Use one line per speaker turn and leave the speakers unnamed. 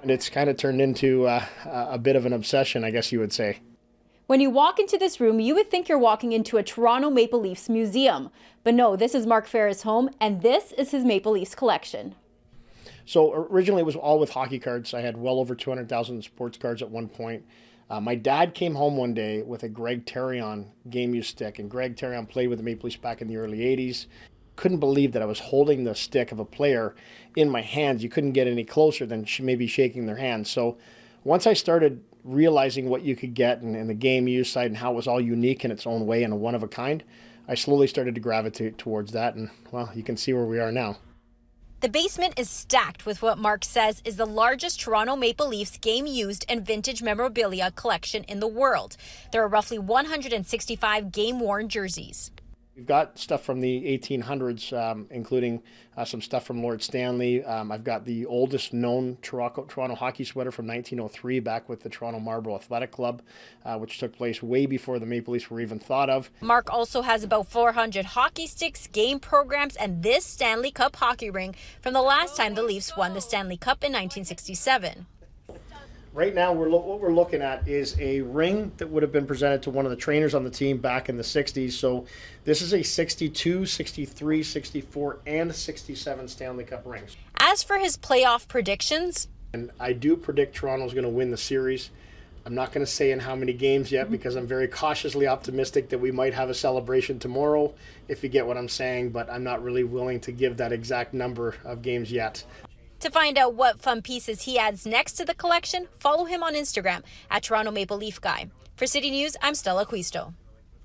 And it's kind of turned into a bit of an obsession, I guess you would say.
When you walk into this room, you would think you're walking into a Toronto Maple Leafs museum. But no, this is Mark Fera's home, and this is his Maple Leafs collection.
So originally it was all with hockey cards. I had well over 200,000 sports cards at one point. My dad came home one day with a Greg Terrion game used stick, and Greg Terrion played with the Maple Leafs back in the early 80s. Couldn't believe that I was holding the stick of a player in my hands. You couldn't get any closer than maybe shaking their hand. So once I started realizing what you could get and the game used side and how it was all unique in its own way and a one of a kind, I slowly started to gravitate towards that. And well, you can see where we are now.
The basement is stacked with what Mark says is the largest Toronto Maple Leafs game-used and vintage memorabilia collection in the world. There are roughly 165 game-worn jerseys.
We've got stuff from the 1800s, including some stuff from Lord Stanley. I've got the oldest known Toronto hockey sweater from 1903 back with the Toronto Marlborough Athletic Club, which took place way before the Maple Leafs were even thought of.
Mark also has about 400 hockey sticks, game programs, and this Stanley Cup hockey ring from the last time the Leafs won the Stanley Cup in 1967.
Right now, what we're looking at is a ring that would have been presented to one of the trainers on the team back in the 60s. So this is a 62, 63, 64, and 67 Stanley Cup rings.
As for his playoff predictions,
and I do predict Toronto's going to win the series. I'm not going to say in how many games yet because I'm very cautiously optimistic that we might have a celebration tomorrow, if you get what I'm saying, but I'm not really willing to give that exact number of games yet.
to find out what fun pieces he adds next to the collection, follow him on Instagram at Toronto Maple Leaf Guy. For City News, I'm Stella Acquisto.